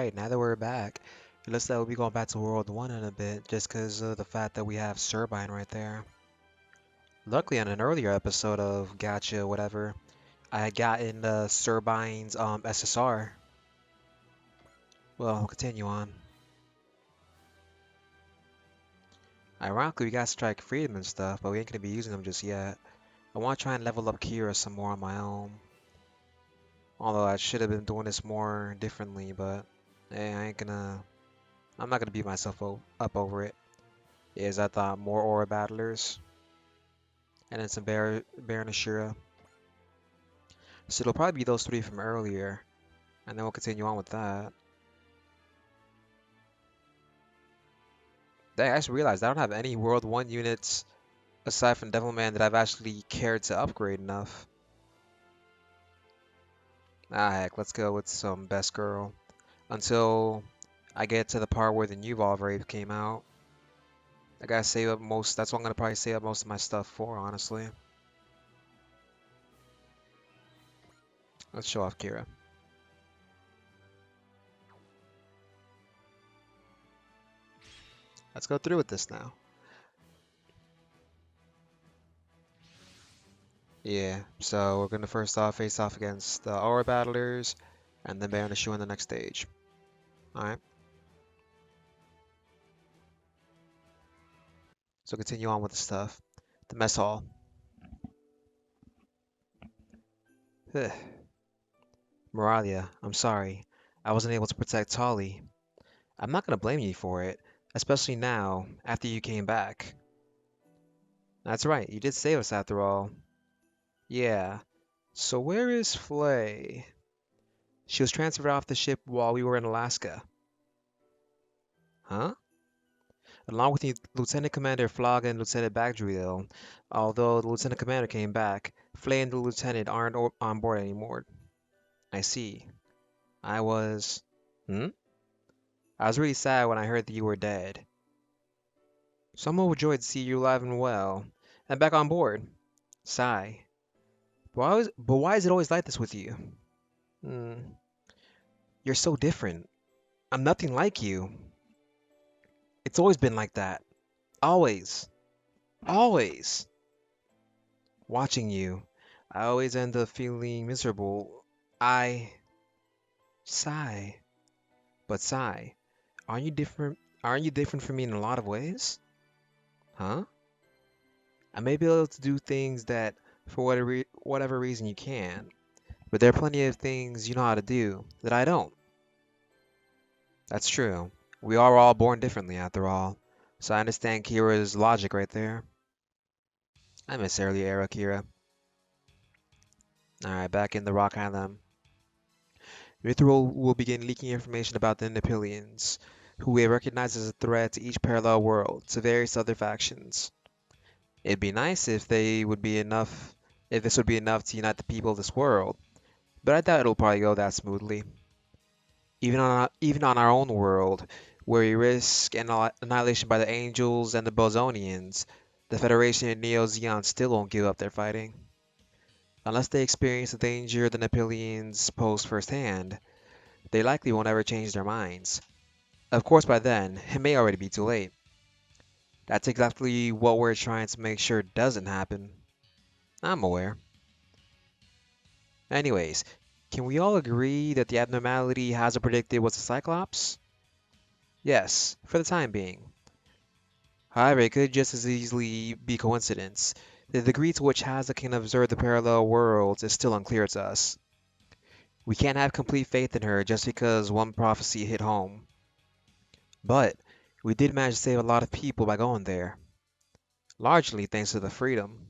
Alright, now that we're back, it looks like we'll be going back to World 1 in a bit, just because of the fact that we have Turbine right there. Luckily, on an earlier episode of Gotcha, whatever, I had gotten Turbine's SSR. Well, we'll continue on. Ironically, we got Strike Freedom and stuff, but we ain't gonna be using them just yet. I want to try and level up Kira some more on my own. Although I should have been doing this more differently, but hey, I'm not gonna beat myself up over it. Is I thought more Aura Battlers, and then some Baron Ashura. So it'll probably be those three from earlier, and then we'll continue on with that. Dang, I just realized I don't have any World 1 units aside from Devilman that I've actually cared to upgrade enough. Ah heck, let's go with some Best Girl. Until I get to the part where the new Evolve Rave came out. I gotta save up most, that's what I'm gonna probably save up most of my stuff for, honestly. Let's show off Kira. Let's go through with this now. Yeah, so we're gonna first off face off against the Aura Battlers, and then Baron Ashura in the next stage. Alright. So continue on with the stuff. The mess hall. Moralia, I'm sorry. I wasn't able to protect Tolly. I'm not gonna blame you for it, especially now, after you came back. That's right, you did save us after all. Yeah. So where is Flay? She was transferred off the ship while we were in Alaska. Huh? Along with Lieutenant Commander Flogg and Lieutenant Bagdriel. Although the Lieutenant Commander came back, Flay and the Lieutenant aren't on board anymore. I see. I was... Hmm? I was really sad when I heard that you were dead. So I'm overjoyed to see you alive and well, and back on board. Sigh. But why is it always like this with you? Hmm. You're so different. I'm nothing like you. It's always been like that. Always. Always. Watching you, I always end up feeling miserable. I sigh. But sigh. Aren't you different? Aren't you different from me in a lot of ways? Huh? I may be able to do things that, for whatever reason, you can, but there are plenty of things you know how to do that I don't. That's true. We are all born differently, after all. So I understand Kira's logic right there. I miss early era Kira. Alright, back in the Rock Island. Mithril will begin leaking information about the Nepilians, who we recognize as a threat to each parallel world, to various other factions. It'd be nice if this would be enough to unite the people of this world, but I doubt it'll probably go that smoothly. Even on our own world, where we risk annihilation by the Angels and the Bosonians, the Federation and Neo Zeon still won't give up their fighting. Unless they experience the danger the Nepilians pose firsthand, they likely won't ever change their minds. Of course, by then, it may already be too late. That's exactly what we're trying to make sure doesn't happen. I'm aware. Anyways, can we all agree that the abnormality Hazard predicted was a Cyclops? Yes, for the time being. However, it could just as easily be coincidence. The degree to which Hazard can observe the parallel worlds is still unclear to us. We can't have complete faith in her just because one prophecy hit home. But we did manage to save a lot of people by going there. Largely thanks to the Freedom.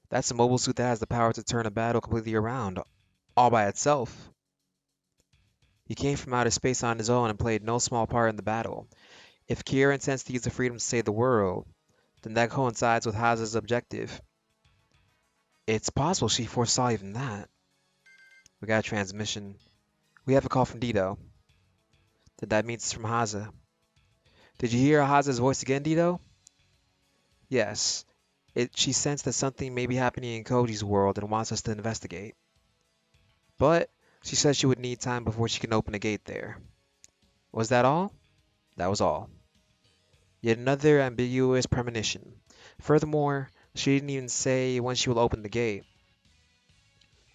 That's a mobile suit that has the power to turn a battle completely around, all by itself. He came from outer space on his own and played no small part in the battle. If Kira intends to use the Freedom to save the world, then that coincides with Hazard's objective. It's possible she foresaw even that. We got a transmission. We have a call from Dido. Then that means it's from Haza. Did you hear Haza's voice again, Dido? Yes. She sensed that something may be happening in Koji's world and wants us to investigate. But she said she would need time before she can open a gate there. Was that all? That was all. Yet another ambiguous premonition. Furthermore, she didn't even say when she will open the gate.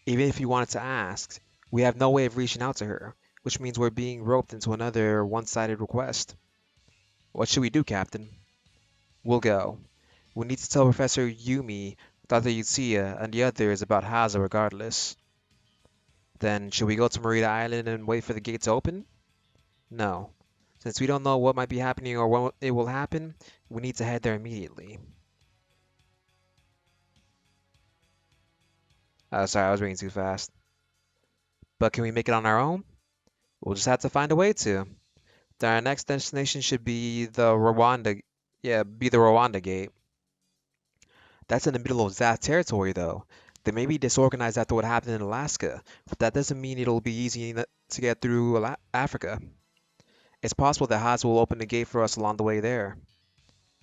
Even if you wanted to ask, we have no way of reaching out to her, which means we're being roped into another one-sided request. What should we do, Captain? We'll go. We need to tell Professor Yumi, Dr. Utsuya, and the others about Haza regardless. Then, should we go to Marita Island and wait for the gate to open? No. Since we don't know what might be happening or when it will happen, we need to head there immediately. Sorry, I was reading too fast. But can we make it on our own? We'll just have to find a way to. Then our next destination should be the Rwanda gate. That's in the middle of Zath territory, though. They may be disorganized after what happened in Alaska, but that doesn't mean it'll be easy to get through Africa. It's possible that Haas will open the gate for us along the way there.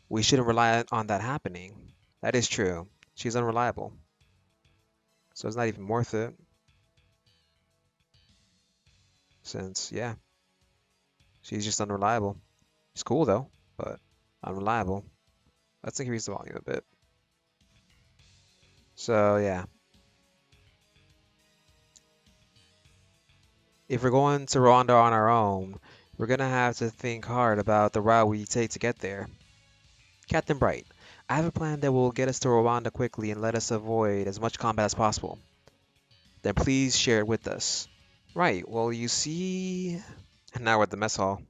We shouldn't rely on that happening. That is true. She's unreliable, so it's not even worth it. Since, yeah, she's just unreliable. She's cool though, but unreliable. Let's increase the volume a bit. So, yeah. If we're going to Rwanda on our own, we're gonna have to think hard about the route we take to get there. Captain Bright, I have a plan that will get us to Rwanda quickly and let us avoid as much combat as possible. Then please share it with us. Right, well, you see... And now we're at the mess hall.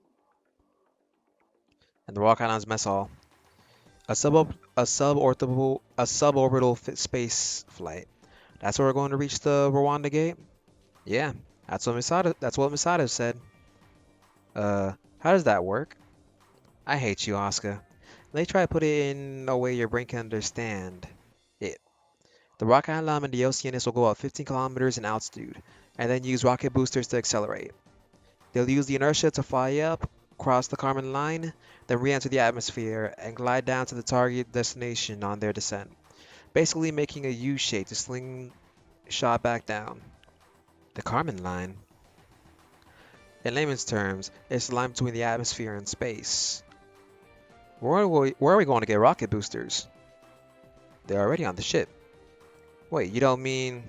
And the Rock Islands mess hall. A suborbital space flight. That's where we're going to reach the Rwanda gate? Yeah, that's what Misato said. How does that work? I hate you, Asuka. Let me try to put it in a way your brain can understand it. The rocket Island and the Oceanus will go up 15 kilometers in altitude, and then use rocket boosters to accelerate. They'll use the inertia to fly up, cross the Kármán line, then re-enter the atmosphere, and glide down to the target destination on their descent, basically making a U-shape to slingshot back down. The Kármán line? In layman's terms, it's the line between the atmosphere and space. Where are we going to get rocket boosters? They're already on the ship. Wait, you don't mean...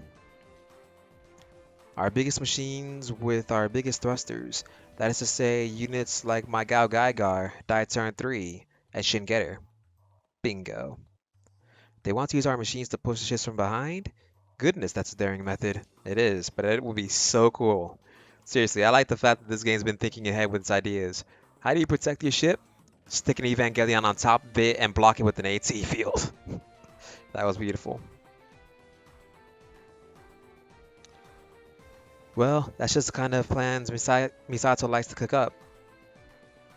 Our biggest machines with our biggest thrusters. That is to say, units like my Gao Gaigar, Die Turn 3, and Shin Getter. Bingo. They want to use our machines to push the ships from behind? Goodness, that's a daring method. It is, but it will be so cool. Seriously, I like the fact that this game's been thinking ahead with its ideas. How do you protect your ship? Stick an Evangelion on top of it and block it with an AT field. That was beautiful. Well, that's just the kind of plans Misato likes to cook up.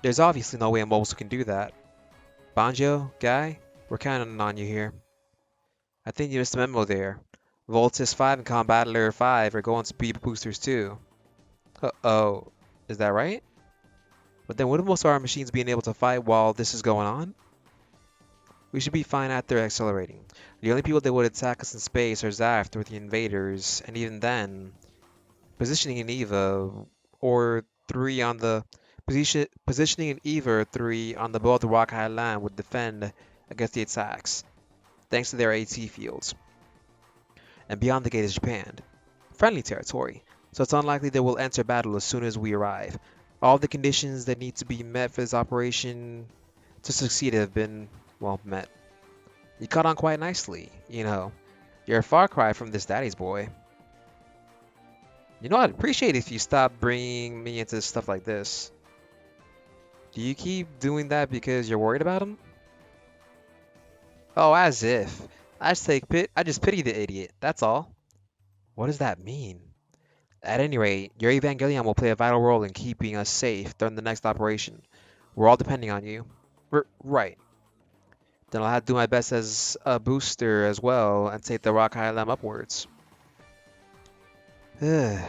There's obviously no way a Mobius can do that. Banjo, Guy, we're counting on you here. I think you missed a memo there. Voltus 5 and Combattler 5 are going to be boosters too. Uh-oh, is that right? But then wouldn't most of our machines being able to fight while this is going on? We should be fine after accelerating. The only people that would attack us in space are Zaft or the invaders, and even then, positioning an EVA or 3 on the positioning an EVA or 3 on the bow of the Rock High Land would defend against the attacks, thanks to their AT fields. And beyond the gate is Japan, friendly territory, so it's unlikely they will enter battle as soon as we arrive. All the conditions that need to be met for this operation to succeed have been, well, met. You caught on quite nicely, you know. You're a far cry from this daddy's boy. You know, I'd appreciate it if you stopped bringing me into stuff like this. Do you keep doing that because you're worried about him? Oh, as if. I just pity the idiot, that's all. What does that mean? At any rate, your Evangelion will play a vital role in keeping us safe during the next operation. We're all depending on you. Right. Then I'll have to do my best as a booster as well and take the Rock Highland upwards. The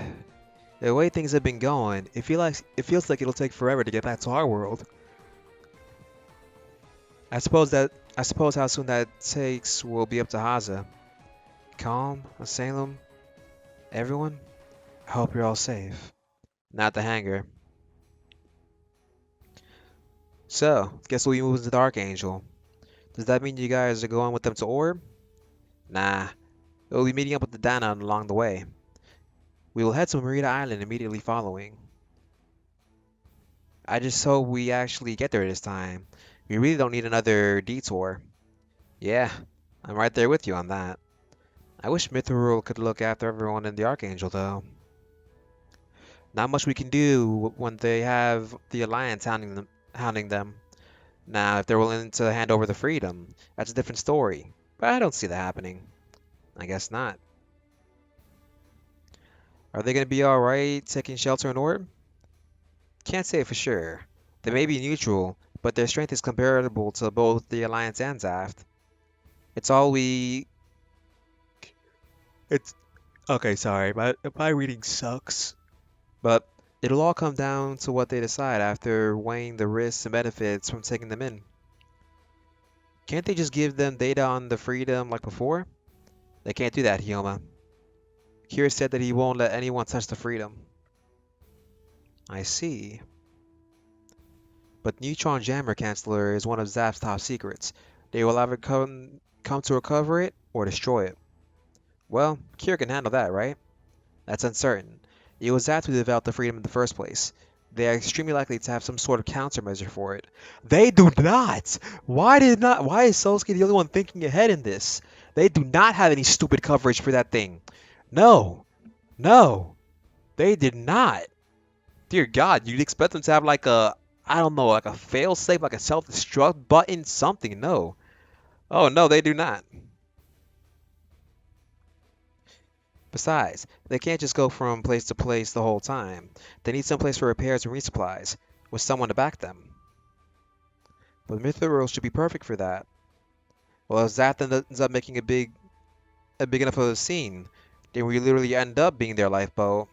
way things have been going, it feels like it'll take forever to get back to our world. I suppose how soon that takes will be up to Haza. Calm, Salem, everyone, I hope you're all safe. Not the hangar. So, guess we'll be moving to the Archangel. Does that mean you guys are going with them to Orb? Nah, we'll be meeting up with the Dana along the way. We will head to Marina Island immediately following. I just hope we actually get there this time. We really don't need another detour. Yeah, I'm right there with you on that. I wish Mithril could look after everyone in the Archangel, though. Not much we can do when they have the Alliance hounding them. Now, if they're willing to hand over the freedom, that's a different story. But I don't see that happening. I guess not. Are they going to be alright taking shelter in Orb? Can't say for sure. They may be neutral, but their strength is comparable to both the Alliance and Zaft. It's all we... It's... Okay, sorry, my reading sucks. But it'll all come down to what they decide after weighing the risks and benefits from taking them in. Can't they just give them data on the freedom like before? They can't do that, Hyoma. Kira said that he won't let anyone touch the freedom. I see. But Neutron Jammer Canceller is one of Zap's top secrets. They will either come to recover it or destroy it. Well, Kira can handle that, right? That's uncertain. It was Zap who developed the freedom in the first place. They are extremely likely to have some sort of countermeasure for it. They do not! Why is Solsky the only one thinking ahead in this? They do not have any stupid coverage for that thing. No. No. They did not. Dear God, you'd expect them to have like a, I don't know, like a fail-safe, like a self-destruct button, something. No. Oh, no, they do not. Besides, they can't just go from place to place the whole time. They need some place for repairs and resupplies, with someone to back them. But Mithril should be perfect for that. Well, if Zath ends up making a big enough of a scene, then we literally end up being their lifeboat.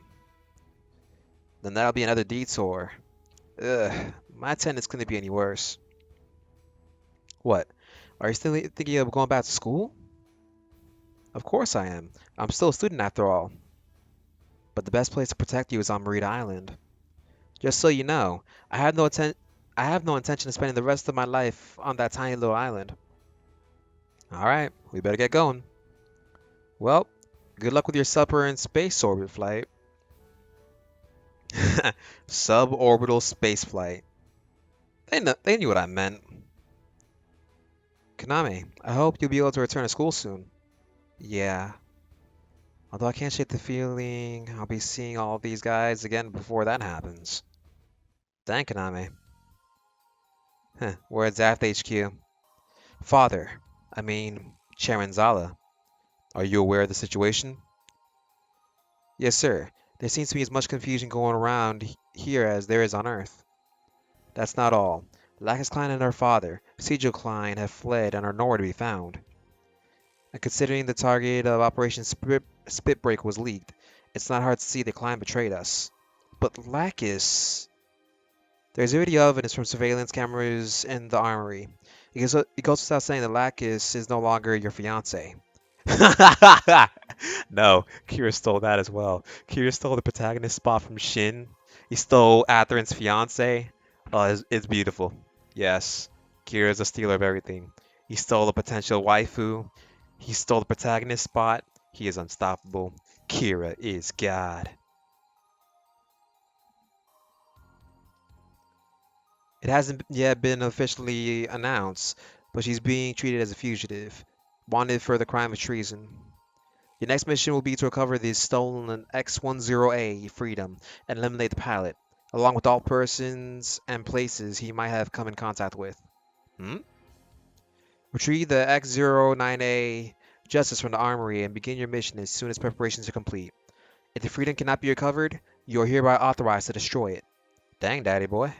Then that'll be another detour. Ugh, my attendance couldn't be any worse. What? Are you still thinking of going back to school? Of course I am. I'm still a student after all. But the best place to protect you is on Marita Island. Just so you know, I have no intention of spending the rest of my life on that tiny little island. Alright, we better get going. Well, good luck with your supper and space orbit flight. Suborbital space flight. They knew what I meant. Konami, I hope you'll be able to return to school soon. Yeah. Although I can't shake the feeling I'll be seeing all these guys again before that happens. Dang, Konami. We're at Zaft HQ. Father, I mean, Chairman Zala, are you aware of the situation? Yes, sir. There seems to be as much confusion going around here as there is on Earth. That's not all. Lacus Klein and her father, Sigil Klein, have fled and are nowhere to be found. And considering the target of Operation Spitbreak was leaked, it's not hard to see that Klein betrayed us. But Lacus... There's video evidence from surveillance cameras in the armory. It goes without saying that Lacus is no longer your fiance. No, Kira stole that as well. Kira stole the protagonist spot from Shin. He stole Atherin's fiance. Oh, it's beautiful. Yes, Kira's a stealer of everything. He stole a potential waifu. He stole the protagonist spot. He is unstoppable. Kira is God. It hasn't yet been officially announced, but she's being treated as a fugitive, wanted for the crime of treason. Your next mission will be to recover the stolen X-10A Freedom and eliminate the pilot, along with all persons and places he might have come in contact with. Retrieve the X-09A Justice from the armory and begin your mission as soon as preparations are complete. If the Freedom cannot be recovered, you are hereby authorized to destroy it. Dang, daddy boy.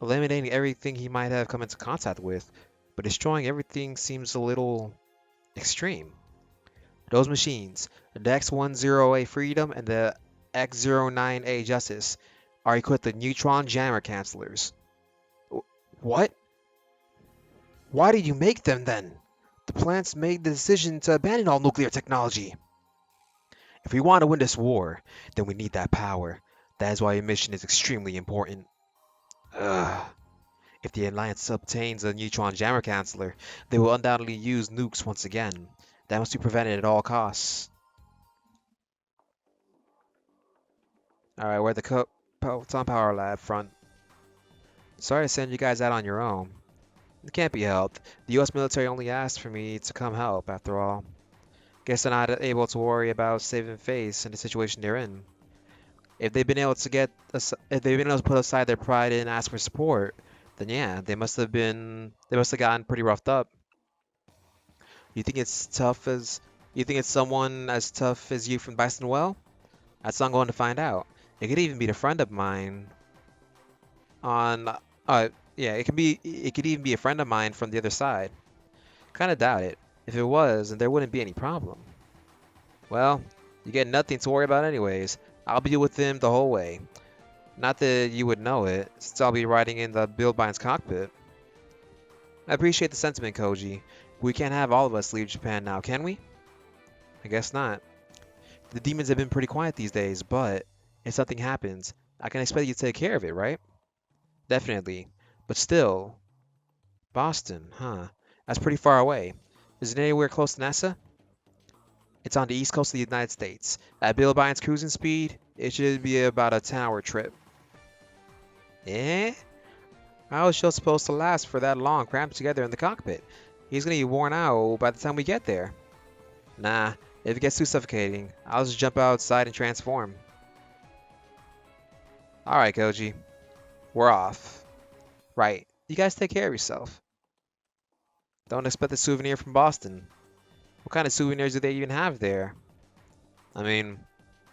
Eliminating everything he might have come into contact with, but destroying everything seems a little extreme. Those machines, the X-10A Freedom and the X-09A Justice, are equipped with neutron jammer cancellers. What? Why did you make them then? The plants made the decision to abandon all nuclear technology. If we want to win this war, then we need that power. That is why your mission is extremely important. Ugh. If the Alliance obtains a neutron jammer canceller, they will undoubtedly use nukes once again. That must be prevented at all costs. Alright, we're at the Photon Power Lab front. Sorry to send you guys out on your own. It can't be helped. The US military only asked for me to come help, after all. Guess they're not able to worry about saving face in the situation they're in. If they've been able to if they've been able to put aside their pride and ask for support, then yeah, they must have gotten pretty roughed up. You think it's tough as you think it's someone as tough as you from Byston? Well, that's what I'm going to find out. It could even be a friend of mine on yeah, it could even be a friend of mine from the other side. Kinda doubt it. If it was, then there wouldn't be any problem. Well, you get nothing to worry about anyways. I'll be with them the whole way. Not that you would know it, since I'll be riding in the Billbine's cockpit. I appreciate the sentiment, Koji. We can't have all of us leave Japan now, can we? I guess not. The demons have been pretty quiet these days, but if something happens, I can expect you to take care of it, right? Definitely. But still, Boston, huh? That's pretty far away. Is it anywhere close to NASA? It's on the east coast of the United States. At Bill Bynes' cruising speed, it should be about a 10-hour trip. Eh? How is show supposed to last for that long cramped together in the cockpit? He's gonna be worn out by the time we get there. Nah, if it gets too suffocating, I'll just jump outside and transform. Alright, Koji. We're off. Right. You guys take care of yourself. Don't expect a souvenir from Boston. What kind of souvenirs do they even have there? I mean,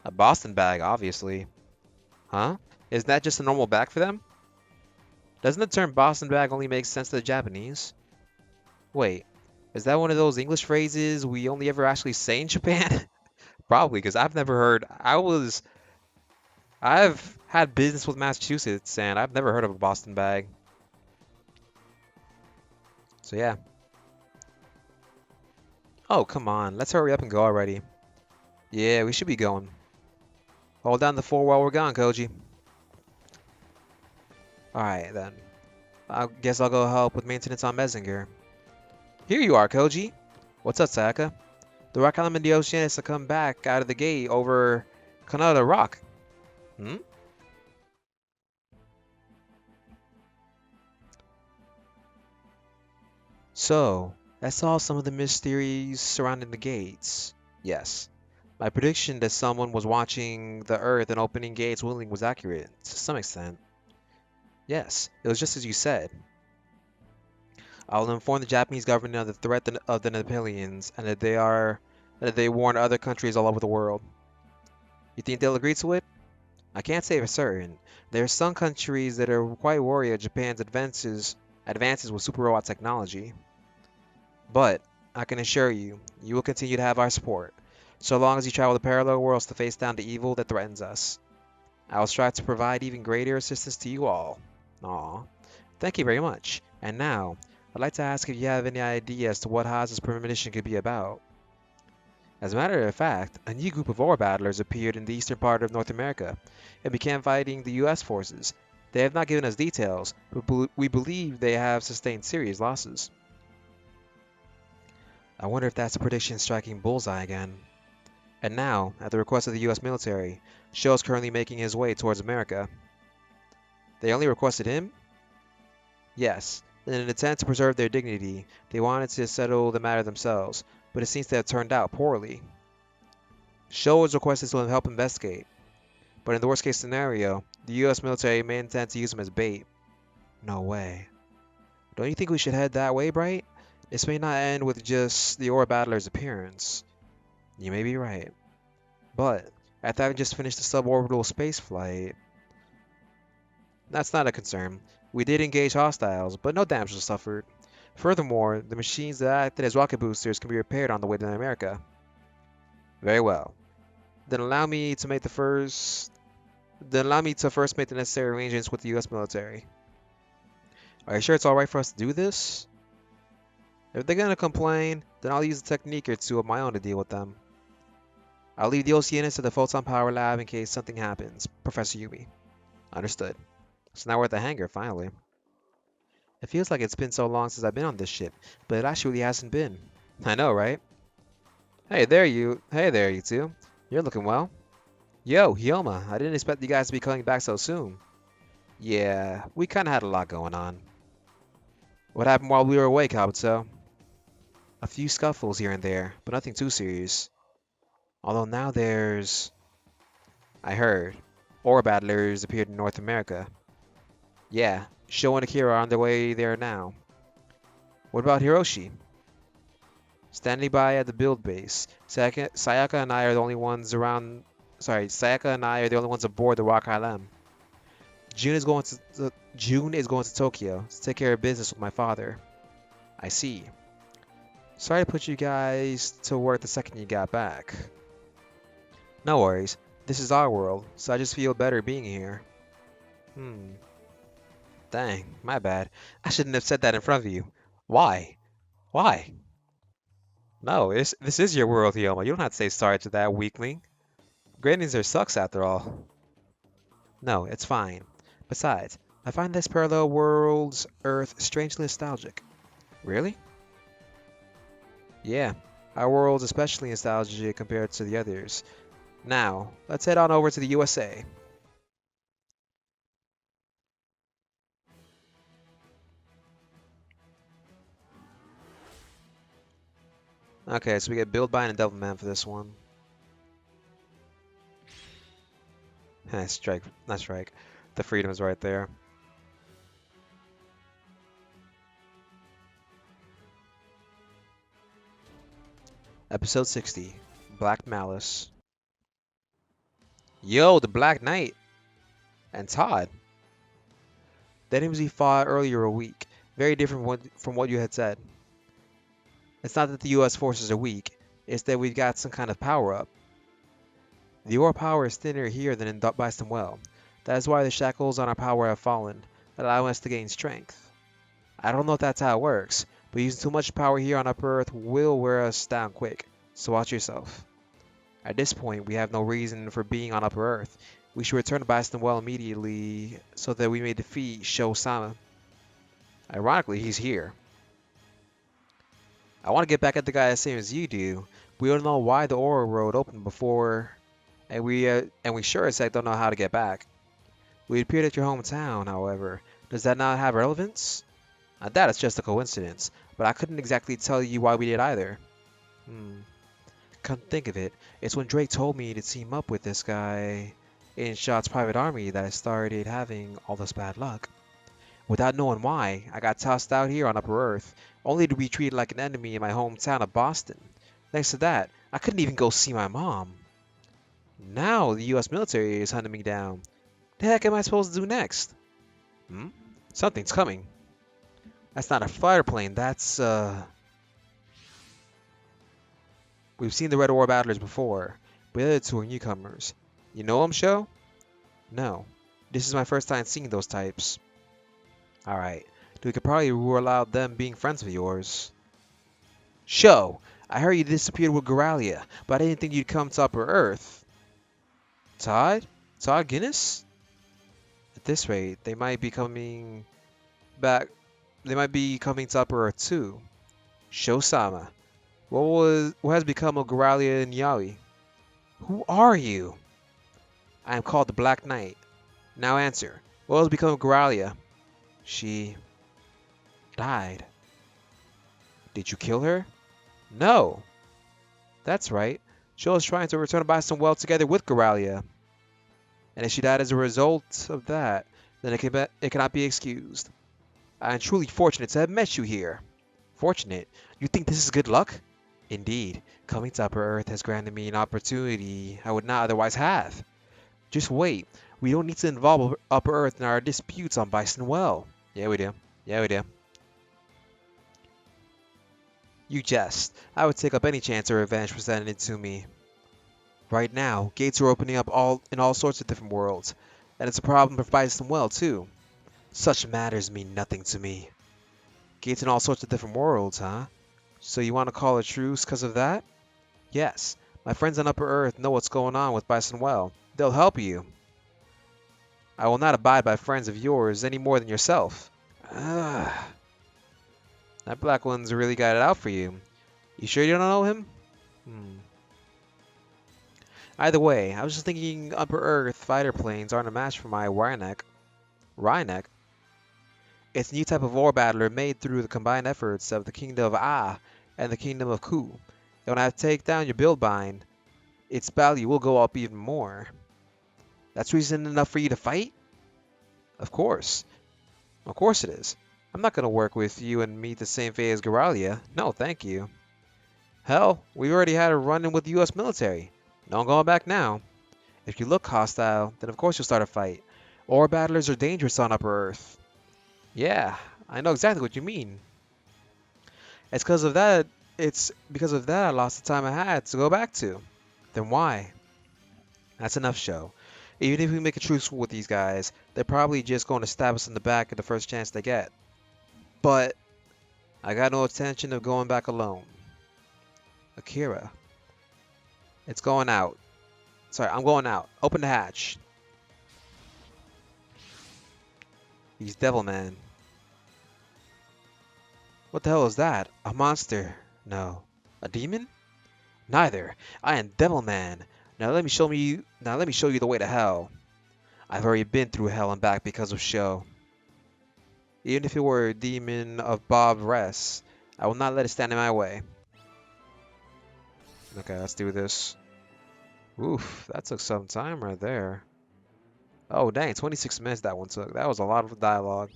a Boston bag, obviously. Huh? Isn't that just a normal bag for them? Doesn't the term Boston bag only make sense to the Japanese? Wait, is that one of those English phrases we only ever actually say in Japan? Probably, because I've never heard. I've had business with Massachusetts, and I've never heard of a Boston bag. So yeah. Oh, come on, let's hurry up and go already. Yeah, we should be going. Hold down the fort while we're gone, Koji. Alright, then. I guess I'll go help with maintenance on Messinger. Here you are, Koji. What's up, Sayaka? The rock element in the ocean has to come back out of the gate over Kanata Rock. Hmm? So, that's all some of the mysteries surrounding the gates. Yes. My prediction that someone was watching the Earth and opening gates willingly was accurate, to some extent. Yes, it was just as you said. I will inform the Japanese government of the threat of the Napoleons and that they warn other countries all over the world. You think they'll agree to it? I can't say for certain. There are some countries that are quite worried of Japan's advances with super robot technology. But I can assure you, you will continue to have our support, so long as you travel the parallel worlds to face down the evil that threatens us. I will strive to provide even greater assistance to you all. Aw. Thank you very much. And now, I'd like to ask if you have any idea as to what Haas's premonition could be about. As a matter of fact, a new group of ore battlers appeared in the eastern part of North America and began fighting the US forces. They have not given us details, but we believe they have sustained serious losses. I wonder if that's a prediction striking bullseye again. And now, at the request of the US military, Sho is currently making his way towards America. They only requested him? Yes. In an attempt to preserve their dignity, they wanted to settle the matter themselves, but it seems to have turned out poorly. Sho was requested to help investigate, but in the worst case scenario, the US military may intend to use him as bait. No way. Don't you think we should head that way, Bright? This may not end with just the ore battler's appearance. You may be right. But, after having just finished the suborbital space flight, that's not a concern. We did engage hostiles, but no damage was suffered. Furthermore, the machines that acted as rocket boosters can be repaired on the way to America. Very well. Then allow me to first make the necessary arrangements with the US military. Are you sure it's alright for us to do this? If they're gonna complain, then I'll use a technique or two of my own to deal with them. I'll leave the Oceanus to the Photon Power Lab in case something happens, Professor Yumi. Understood. So now we're at the hangar, finally. It feels like it's been so long since I've been on this ship, but it actually hasn't been. I know, right? Hey there, you two. You're looking well. Yo, Hyoma, I didn't expect you guys to be coming back so soon. Yeah, we kinda had a lot going on. What happened while we were away, Kabuto? A few scuffles here and there, but nothing too serious. Although now there's... I heard. Ore battlers appeared in North America. Yeah, Sho and Akira are on their way there now. What about Hiroshi? Standing by at the build base. Sayaka and I are the only ones around... Sorry, Sayaka and I are the only ones aboard the Rock Island. June is going to Tokyo to take care of business with my father. I see. Sorry to put you guys to work the second you got back. No worries. This is our world, so I just feel better being here. Dang, my bad. I shouldn't have said that in front of you. Why? Why? No, this is your world, Hyoma. You don't have to say sorry to that weakling. Gradings are sucks after all. No, it's fine. Besides, I find this parallel world's Earth strangely nostalgic. Really? Yeah, our world's especially nostalgic compared to the others. Now, let's head on over to the USA. Okay, so we get Build Bind and Devilman for this one. Strike, not strike. The freedom is right there. Episode 60, Black Malice. Yo, the Black Knight! And Todd! The enemies we fought earlier a week. Very different from what you had said. It's not that the US forces are weak, it's that we've got some kind of power-up. The ore power is thinner here than in Byston Well. That is why the shackles on our power have fallen, allowing us to gain strength. I don't know if that's how it works, but using too much power here on Upper Earth will wear us down quick, so watch yourself. At this point, we have no reason for being on Upper Earth. We should return to Byston Well immediately so that we may defeat Sho-sama. Ironically, he's here. I want to get back at the guy the same as you do. We don't know why the ore road opened before, and we sure as heck don't know how to get back. We appeared at your hometown, however. Does that not have relevance? I doubt it's just a coincidence, but I couldn't exactly tell you why we did either. Come think of it, it's when Drake told me to team up with this guy in Shot's private army that I started having all this bad luck. Without knowing why, I got tossed out here on Upper Earth, only to be treated like an enemy in my hometown of Boston. Thanks to that, I couldn't even go see my mom. Now the US military is hunting me down. The heck am I supposed to do next? Something's coming. That's not a fighter plane, that's We've seen the Red Ore battlers before, but the other two are newcomers. You know them, Sho? No. This is my first time seeing those types. Alright, we could probably rule out them being friends of yours. Sho, I heard you disappeared with Goralia, but I didn't think you'd come to Upper Earth. Todd? Todd Guinness? At this rate, they might be coming back. They might be coming to Upper Earth too. Sho-sama, what has become of Goralia and Yaoi? Who are you? I am called the Black Knight. Now answer, what has become of Goralia? She died. Did you kill her? No. That's right. She was trying to return to Byston Well together with Goralia. And if she died as a result of that, then it cannot be excused. I am truly fortunate to have met you here. Fortunate? You think this is good luck? Indeed, coming to Upper Earth has granted me an opportunity I would not otherwise have. Just wait, we don't need to involve Upper Earth in our disputes on Byston Well. Yeah, we do. Yeah, we do. You jest. I would take up any chance of revenge presented to me. Right now, gates are opening up in all sorts of different worlds, and it's a problem for Byston Well too. Such matters mean nothing to me. Gates in all sorts of different worlds, huh? So you want to call a truce because of that? Yes. My friends on Upper Earth know what's going on with Byston Well. They'll help you. I will not abide by friends of yours any more than yourself. Ah, that black one's really got it out for you. You sure you don't know him? Hmm. Either way, I was just thinking Upper Earth fighter planes aren't a match for my Rhynek. Rhynek? It's a new type of war battler made through the combined efforts of the Kingdom of Ah and the Kingdom of Ku. And when I take down your build bind, its value will go up even more. That's reason enough for you to fight? Of course. Of course it is. I'm not going to work with you and meet the same fate as Garalia. No, thank you. Hell, we've already had a run-in with the US military. No going back now. If you look hostile, then of course you'll start a fight. Ore battlers are dangerous on Upper Earth. Yeah, I know exactly what you mean. It's because of that. It's because of that I lost the time I had to go back to. Then why? That's enough show. Even if we make a truce with these guys, they're probably just going to stab us in the back at the first chance they get. But I got no intention of going back alone. Akira, it's going out. Sorry, I'm going out. Open the hatch. He's Devil Man. What the hell is that? A monster? No. A demon? Neither. I am Devil Man. Now let me show you the way to hell. I've already been through hell and back because of show. Even if it were a demon of Bob Rest, I will not let it stand in my way. Okay, let's do this. Oof, that took some time right there. Oh dang, 26 minutes that one took. That was a lot of dialogue.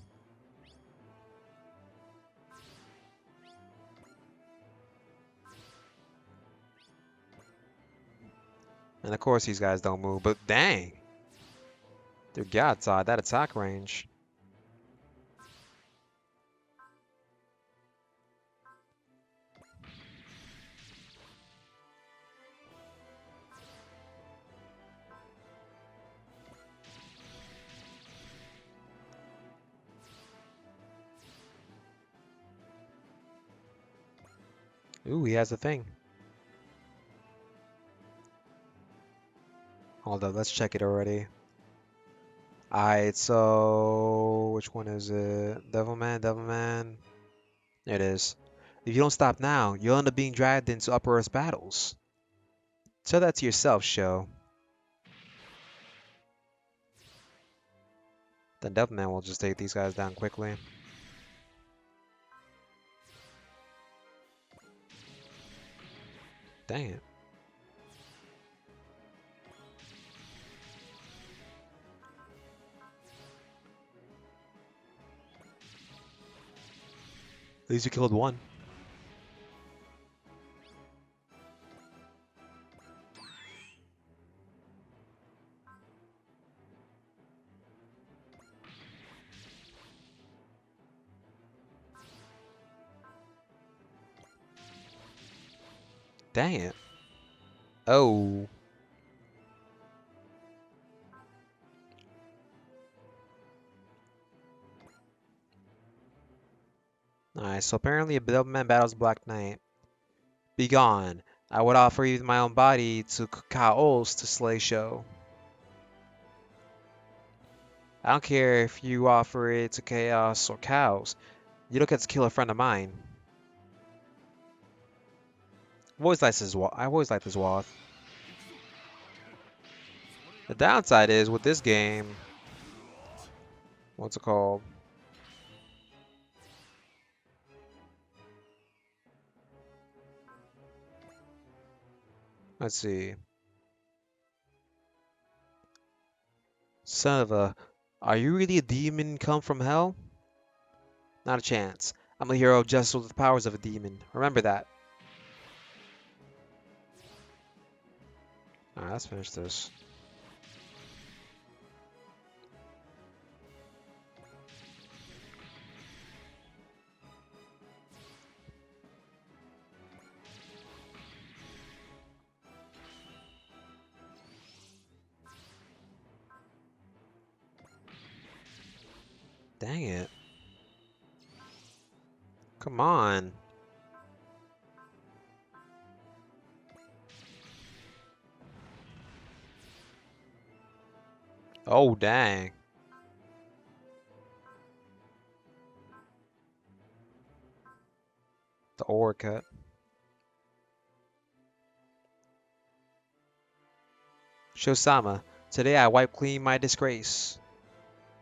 And of course these guys don't move, but dang. Dear God, Todd, that attack range. Ooh, he has a thing. Hold up, let's check it already. Alright, so which one is it? Devilman, Devilman. There it is. If you don't stop now, you'll end up being dragged into Upper Earth battles. Tell that to yourself, Sho. Then Devilman will just take these guys down quickly. Dang it. At least you killed one. Dang it. Oh. Alright, so apparently a Devilman battles Black Knight. Begone. I would offer even my own body to Chaos to slay Sho. I don't care if you offer it to Chaos or Cows. You don't get to kill a friend of mine. I've always liked this Wath. The downside is with this game, what's it called? Let's see. Son of a, are you really a demon come from hell? Not a chance. I'm a hero just with the powers of a demon. Remember that. Alright, let's finish this. Dang it. Come on. Oh, dang. The ore cut. Shosama, today I wipe clean my disgrace.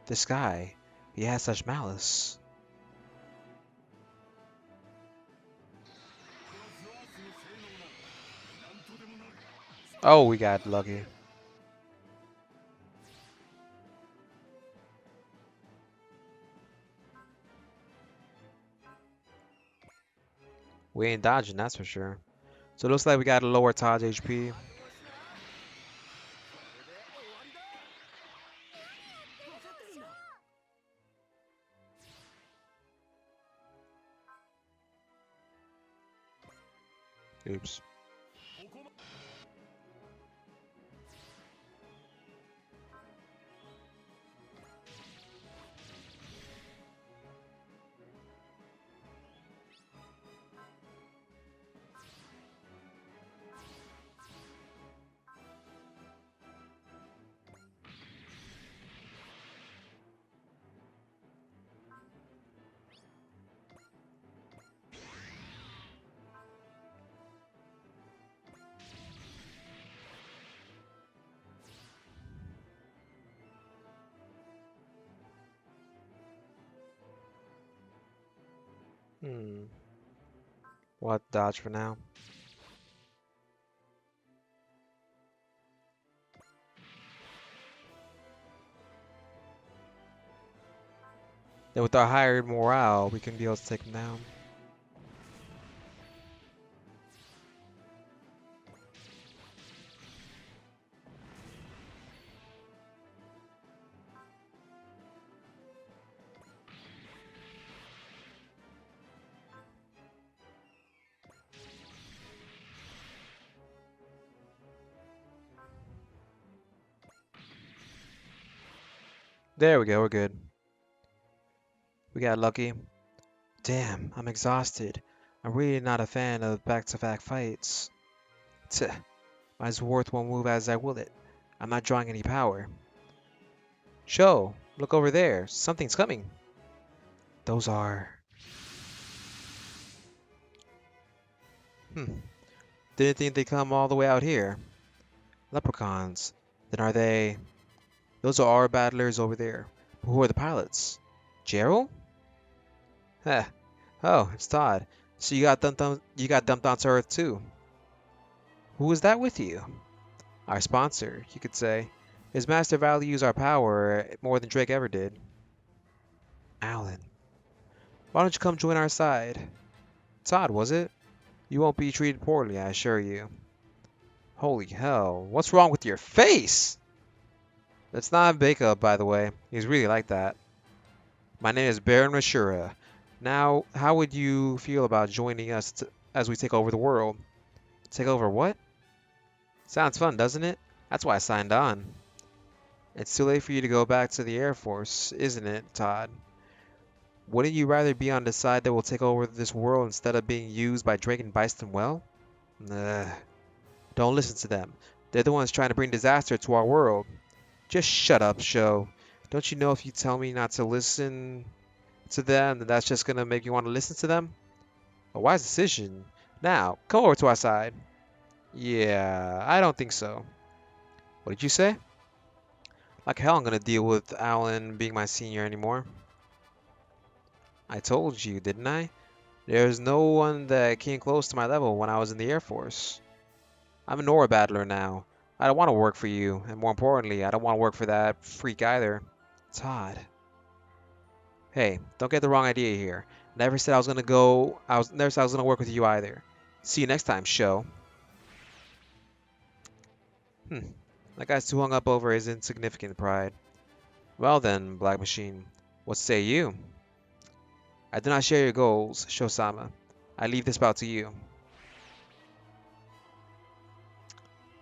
This guy, he has such malice. Oh, we got lucky. We ain't dodging, that's for sure. So it looks like we got a lower Todd's HP. Oops. Hmm. We'll have to dodge for now. Then with our higher morale, we can be able to take them down. There we go, we're good. We got lucky. Damn, I'm exhausted. I'm really not a fan of back-to-back fights. Tch, might as worth one move as I will it. I'm not drawing any power. Sho, look over there. Something's coming. Those are... Didn't think they'd come all the way out here. Leprechauns. Then are they... Those are our battlers over there. But who are the pilots? Gerald? Heh. Oh, it's Todd. So you got dumped onto Earth too. Who was that with you? Our sponsor, you could say. His master values our power more than Drake ever did. Alan. Why don't you come join our side? Todd, was it? You won't be treated poorly, I assure you. Holy hell, what's wrong with your face? That's not makeup, by the way. He's really like that. My name is Baron Rashura. Now, how would you feel about joining us as we take over the world? Take over what? Sounds fun, doesn't it? That's why I signed on. It's too late for you to go back to the Air Force, isn't it, Todd? Wouldn't you rather be on the side that will take over this world instead of being used by Drake and Byston well? Ugh. Don't listen to them. They're the ones trying to bring disaster to our world. Just shut up, Sho. Don't you know if you tell me not to listen to them, then that's just gonna make you want to listen to them? A wise decision. Now, come over to our side. Yeah, I don't think so. What did you say? Like hell I'm gonna deal with Alan being my senior anymore. I told you, didn't I? There's no one that came close to my level when I was in the Air Force. I'm an aura battler now. I don't want to work for you, and more importantly, I don't want to work for that freak either. Todd. Hey, don't get the wrong idea here. Never said I was gonna go. Never said I was gonna work with you either. See you next time, Sho. That guy's too hung up over his insignificant pride. Well then, Black Machine, what say you? I do not share your goals, Shosama. I leave this bout to you.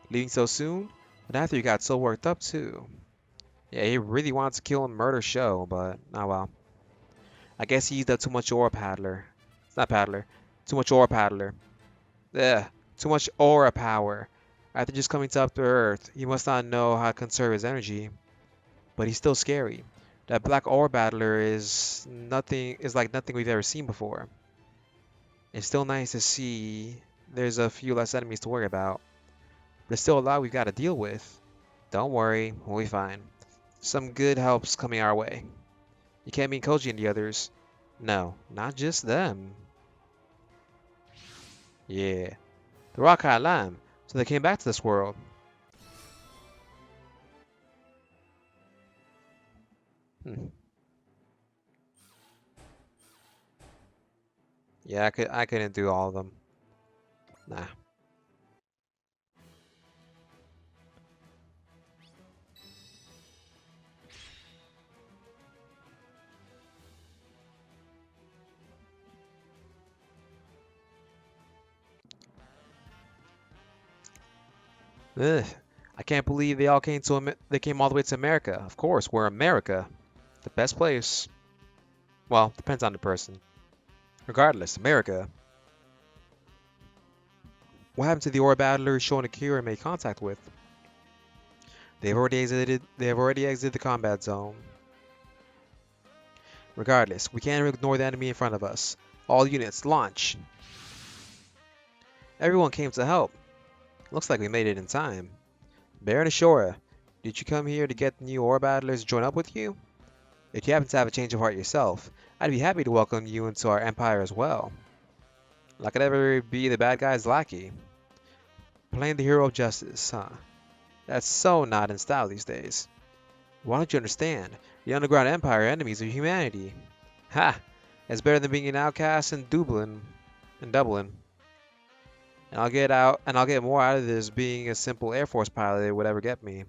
Leaving so soon? But after you got so worked up too. Yeah, he really wants to kill and murder Sho, but oh well. I guess he used up too much aura paddler. It's not paddler. Too much aura paddler. Ugh, too much aura power. After just coming to up to Earth, he must not know how to conserve his energy. But he's still scary. That black aura battler is like nothing we've ever seen before. It's still nice to see there's a few less enemies to worry about. There's still a lot we've got to deal with. Don't worry, we'll be fine. Some good help's coming our way. You can't meet Koji and the others. No, not just them. Yeah, the rock had lamb, so they came back to this world. Hmm. Yeah, I couldn't do all of them. Nah. Ugh. I can't believe they all came to they came all the way to America. Of course, we're America, the best place. Well, depends on the person. Regardless, America. What happened to the Aura battlers Sean Akira made contact with? They have already exited the combat zone. Regardless, we can't ignore the enemy in front of us. All units, launch. Everyone came to help. Looks like we made it in time. Baron Ashura, did you come here to get the new Aura battlers to join up with you? If you happen to have a change of heart yourself, I'd be happy to welcome you into our empire as well. Like I'd ever be the bad guy's lackey. Playing the hero of justice, huh? That's so not in style these days. Why don't you understand? The underground empire are enemies of humanity. Ha! It's better than being an outcast in Dublin. And I'll get more out of this being a simple Air Force pilot would ever get me.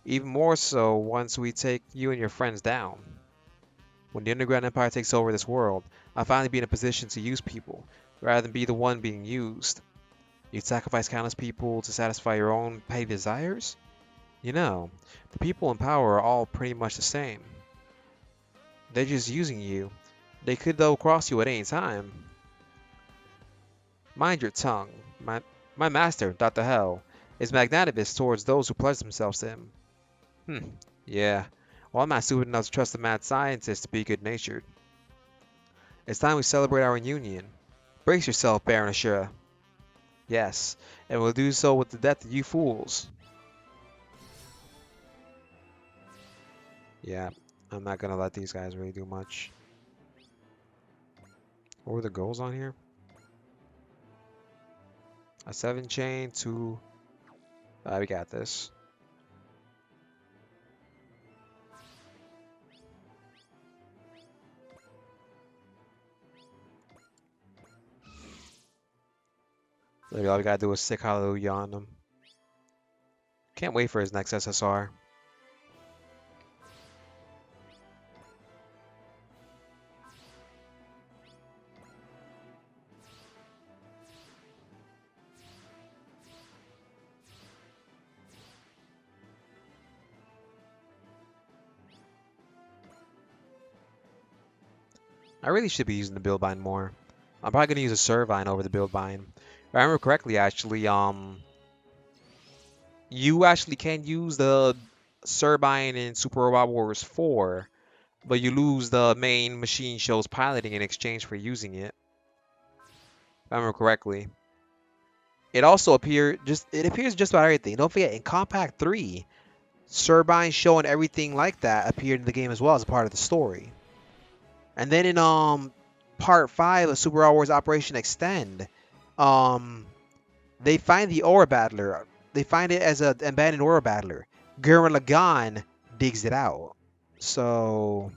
Even more so once we take you and your friends down. When the underground empire takes over this world, I'll finally be in a position to use people, rather than be the one being used. You'd sacrifice countless people to satisfy your own petty desires? You know, the people in power are all pretty much the same. They're just using you. They could though cross you at any time. Mind your tongue. My master, Dr. Hell, is magnanimous towards those who pledge themselves to him. Yeah. Well, I'm not stupid enough to trust a mad scientist to be good-natured. It's time we celebrate our union. Brace yourself, Baron Ashura. Yes, and we'll do so with the death of you fools. Yeah, I'm not gonna let these guys really do much. What were the goals on here? A 7 chain, 2... we got this. Literally, all we gotta do is stick Hallelujah on them. Can't wait for his next SSR. I really should be using the Buildbind more. I'm probably gonna use a Servine over the Buildbind. If I remember correctly, actually, you actually can use the Servine in Super Robot Wars 4, but you lose the main machine show's piloting in exchange for using it. If I remember correctly. It also appears just about everything. Don't forget, in Compact 3, Servine show and everything like that appeared in the game as well as a part of the story. And then in part 5 of Super Robot Wars Operation Extend, they find the Aura Battler. They find it as an abandoned Aura Battler. Gurren Lagann digs it out. So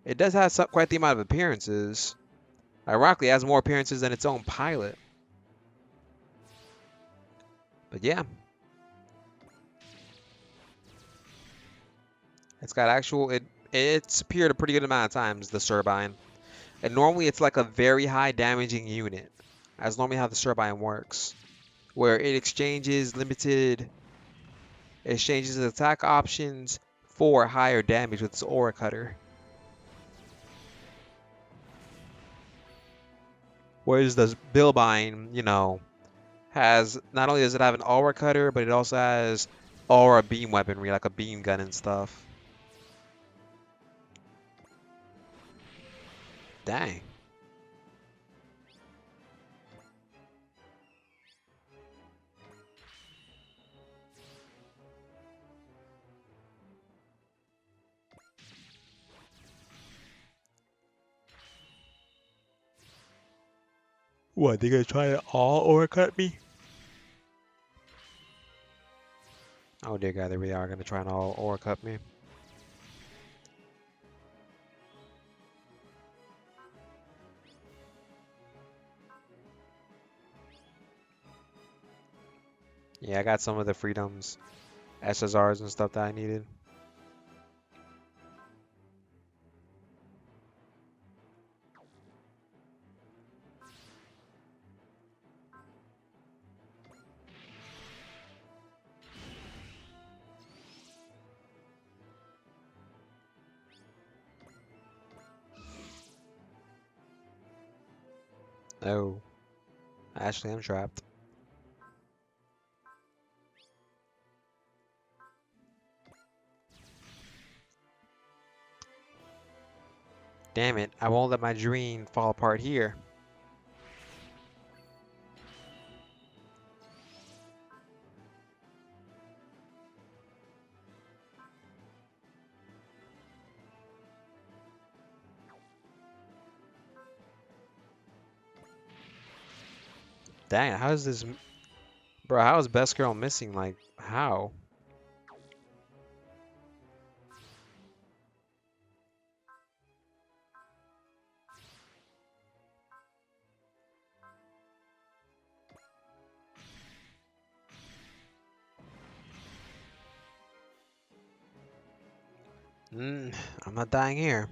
it does have quite the amount of appearances. Ironically, it has more appearances than its own pilot. But yeah. It's got it's appeared a pretty good amount of times, the Servine. And normally it's like a very high damaging unit. That's normally how the Servine works. Where it exchanges its attack options for higher damage with its Aura Cutter. Whereas the Buildbind, you know, has, not only does it have an Aura Cutter, but it also has Aura beam weaponry, like a beam gun and stuff. Dang. What, they gonna try to all overcut me? Oh dear God, they really are gonna try and all overcut me. Yeah, I got some of the freedoms, SSRs and stuff that I needed. Oh, actually, I'm trapped. Damn it, I won't let my dream fall apart here. Dang, how is this... Bro, how is Best Girl missing? Like, how? Mm, I'm not dying here.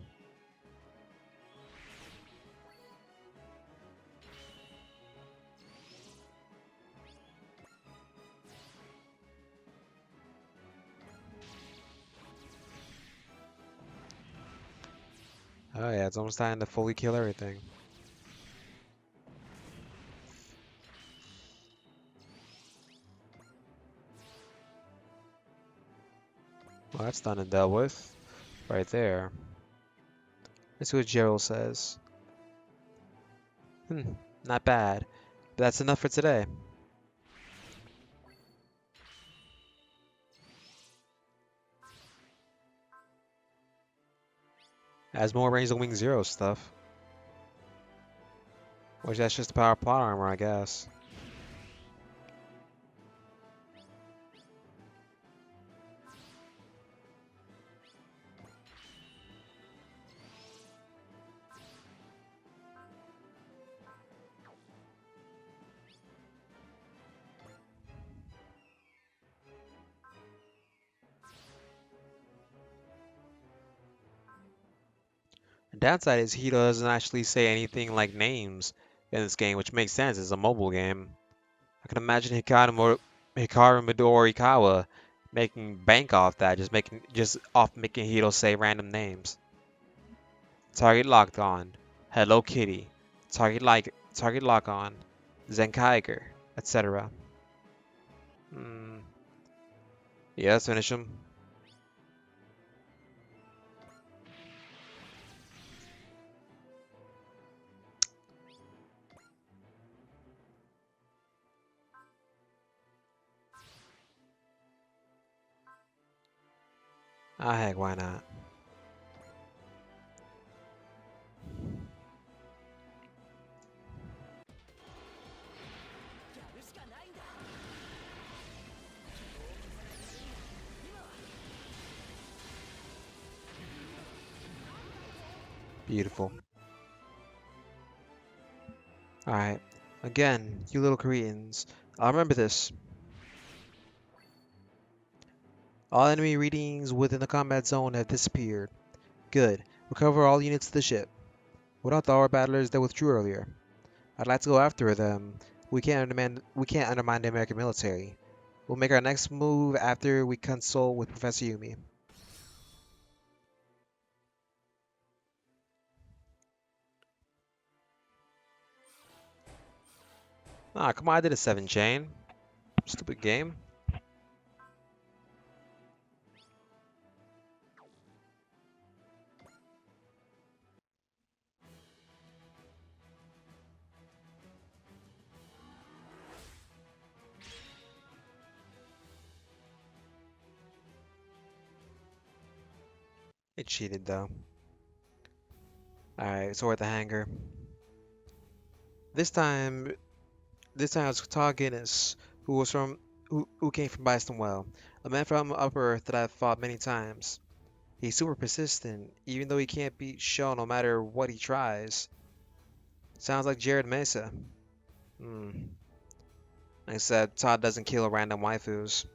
Oh yeah, it's almost time to fully kill everything. Well, that's done and dealt with. Right there. Let's see what Gerald says. Hmm, not bad. But that's enough for today. As more range than Wing Zero stuff. Which that's just the power plot armor, I guess. The downside is he doesn't actually say anything like names in this game, which makes sense. It's a mobile game. I can imagine Hikaru Midorikawa making bank off that, just off making Hito say random names. Target locked on. Hello Kitty. Target lock on. Zenkaiger, etc. Hmm. Yeah, let's finish him. Ah, heck, why not? Beautiful. Alright. Again, you little Koreans. I'll remember this. All enemy readings within the combat zone have disappeared. Good. Recover all units to the ship. What about the our battlers that withdrew earlier? I'd like to go after them. We can't undermine the American military. We'll make our next move after we consult with Professor Yumi. Ah, come on, I did a 7 chain. Stupid game. It cheated though. Alright, so we're at the hangar. This time, this time it was Todd Guinness, who came from Byston Well, a man from Upper Earth that I've fought many times. He's super persistent, even though he can't beat Shell no matter what he tries. Sounds like Jared Mesa. Hmm. Except Todd doesn't kill random waifus.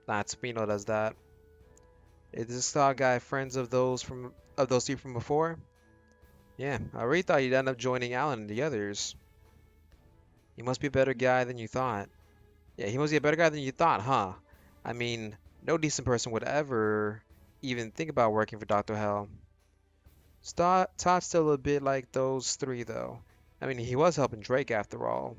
Nah, Tapino does that. Is this Todd guy friends of those two from before? Yeah, I really thought you'd end up joining Alan and the others. He must be a better guy than you thought. Yeah, he must be a better guy than you thought, huh? I mean, no decent person would ever even think about working for Dr. Hell. Todd's still a bit like those three, though. I mean, he was helping Drake after all.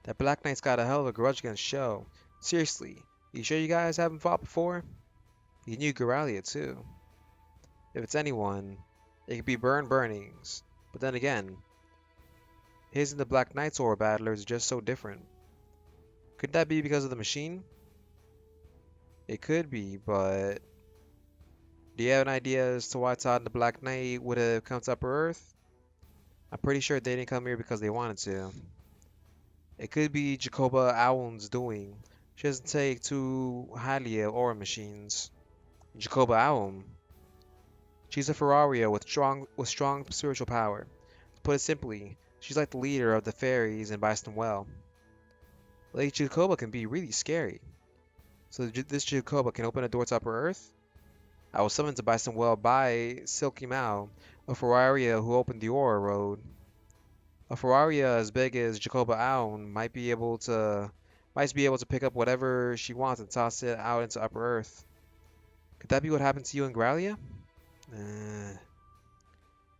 That Black Knight's got a hell of a grudge against Sho. Seriously, you sure you guys haven't fought before? He knew Goralia, too. If it's anyone, it could be Burnings. But then again, his and the Black Knight's aura battlers are just so different. Could that be because of the machine? It could be, but do you have an idea as to why Todd and the Black Knight would have come to Upper Earth? I'm pretty sure they didn't come here because they wanted to. It could be Jacoba Allen's doing. She doesn't take too highly of aura machines. Jacoba Allen. She's a Ferraria with strong spiritual power. To put it simply, she's like the leader of the fairies in Byston Well. Lady Jacoba can be really scary. So this Jacoba can open a door to Upper Earth? I was summoned to Byston Well by Silky Mao, a Ferraria who opened the Aura Road. A Ferraria as big as Jacoba Allen might be able to pick up whatever she wants and toss it out into Upper Earth. Could that be what happened to you in Gralia? Uh,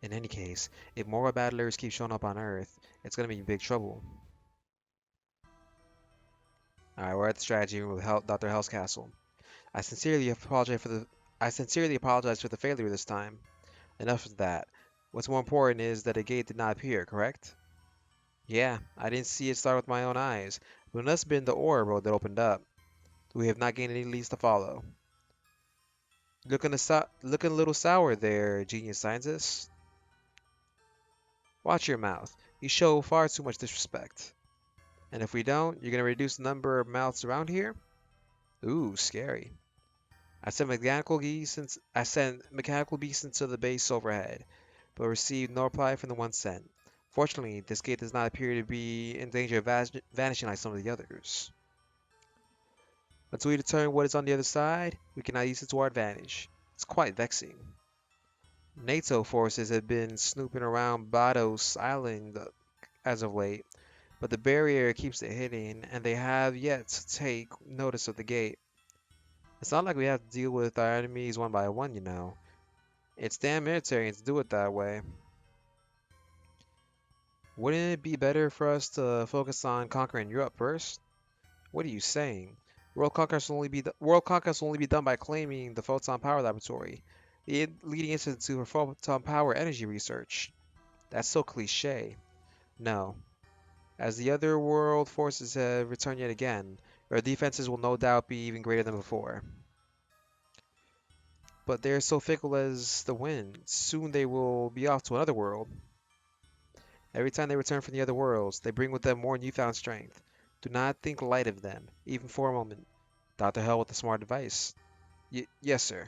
in any case, if more battlers keep showing up on Earth, it's gonna be in big trouble. Alright, we're at the strategy room with Dr. Hell's castle. I sincerely apologize for the I sincerely apologize for the failure this time. Enough of that. What's more important is that a gate did not appear, correct? Yeah, I didn't see it start with my own eyes, but it must have been the ore road that opened up. We have not gained any leads to follow. Looking a little sour there, genius scientist. Watch your mouth. You show far too much disrespect. And if we don't, you're gonna reduce the number of mouths around here? Ooh, scary. I sent mechanical beasts into the base overhead, but received no reply from the one sent. Fortunately, this gate does not appear to be in danger of vanishing like some of the others. Until we determine what is on the other side, we cannot use it to our advantage. It's quite vexing. NATO forces have been snooping around Bados Island as of late, but the barrier keeps it hidden, and they have yet to take notice of the gate. It's not like we have to deal with our enemies one by one, you know. It's damn military to do it that way. Wouldn't it be better for us to focus on conquering Europe first? What are you saying? World conquest will only be done by claiming the Photon Power Laboratory, the leading institute for photon power energy research. That's so cliche. No. As the other world forces have returned yet again, our defenses will no doubt be even greater than before. But they're so fickle as the wind. Soon they will be off to another world. Every time they return from the other worlds, they bring with them more newfound strength. Do not think light of them, even for a moment. Dr. Hell with a smart advice. Yes, sir.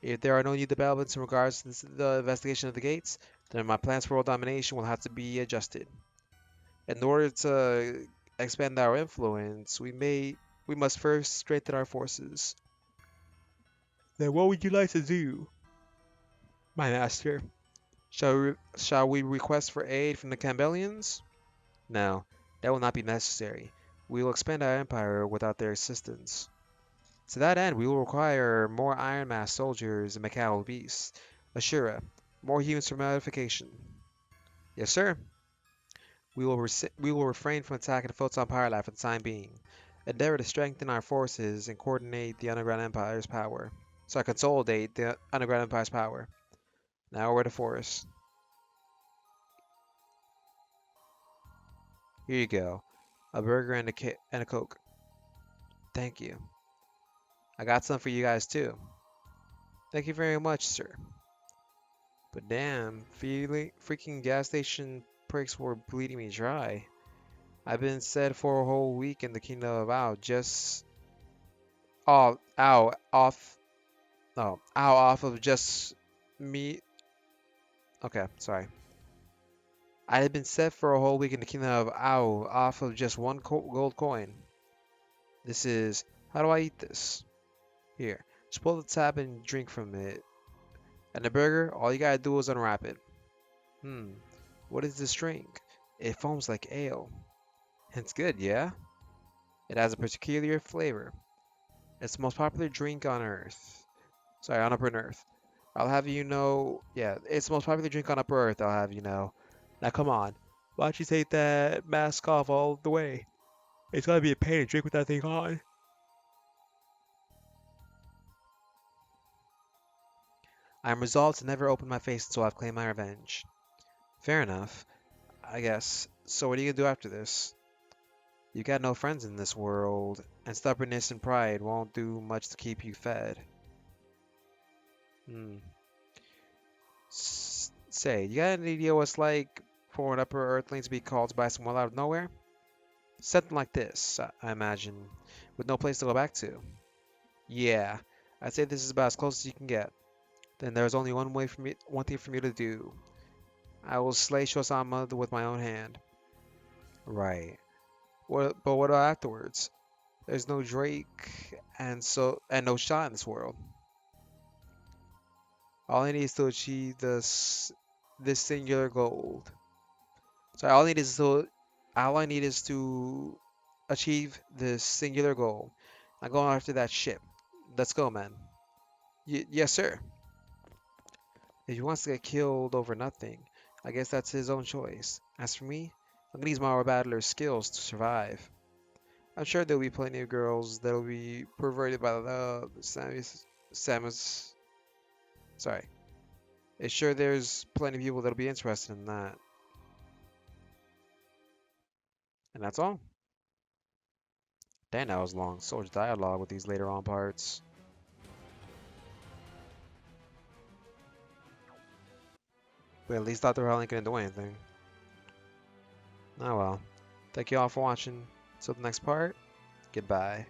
If there are no new developments in regards to the investigation of the gates, then my plans for world domination will have to be adjusted. In order to expand our influence, we must first strengthen our forces. Then what would you like to do, my master? Shall we request for aid from the Campbellians? No, that will not be necessary. We will expand our empire without their assistance. To that end, we will require more Iron Mask soldiers and mechanical beasts. Ashura, more humans for modification. Yes, sir. We will refrain from attacking the Photon Power Lab for the time being. Endeavor to strengthen our forces and coordinate the Underground Empire's power. So I consolidate the Underground Empire's power. Now we're at the forest. Here you go. A burger and a Coke. Thank you. I got some for you guys too. Thank you very much, sir. But damn, feeling freaking gas station perks were bleeding me dry. I've been set for a whole week in the kingdom of Ow, just off, no, ow off of just me. Okay, sorry. I had been set for a whole week in the kingdom of Ow off of just one gold coin. This is, how do I eat this? Here, just pull the tab and drink from it. And the burger, all you gotta do is unwrap it. Hmm, what is this drink? It foams like ale. It's good, yeah? It has a peculiar flavor. It's the most popular drink on Earth. Sorry, on Upper Earth. I'll have you know, yeah, it's the most popular drink on Upper Earth, I'll have you know. Now come on, why don't you take that mask off all the way? It's gotta be a pain to drink with that thing on. I am resolved to never open my face until I've claimed my revenge. Fair enough, I guess. So what are you gonna do after this? You got no friends in this world, and stubbornness and pride won't do much to keep you fed. Hmm. Say, you got any idea what it's like for an upper earthling to be called by someone out of nowhere? Something like this, I imagine, with no place to go back to. Yeah, I'd say this is about as close as you can get. Then there's only one thing for me to do. I will slay Shosama with my own hand. Right. But what about afterwards? There's no Drake, and no shot in this world. All I need is to achieve this singular goal. So all I need is to achieve this singular goal. I'm going after that ship. Let's go, man. Yes, sir. If he wants to get killed over nothing, I guess that's his own choice. As for me, I'm gonna use my battler's skills to survive. I'm sure there'll be plenty of girls that'll be perverted by the Samus. Sorry. It's sure there's plenty of people that'll be interested in that. And that's all. Damn, that was long. So much dialogue with these later on parts. But at least Dr. Hell ain't gonna do anything. Oh well. Thank you all for watching. Till the next part, goodbye.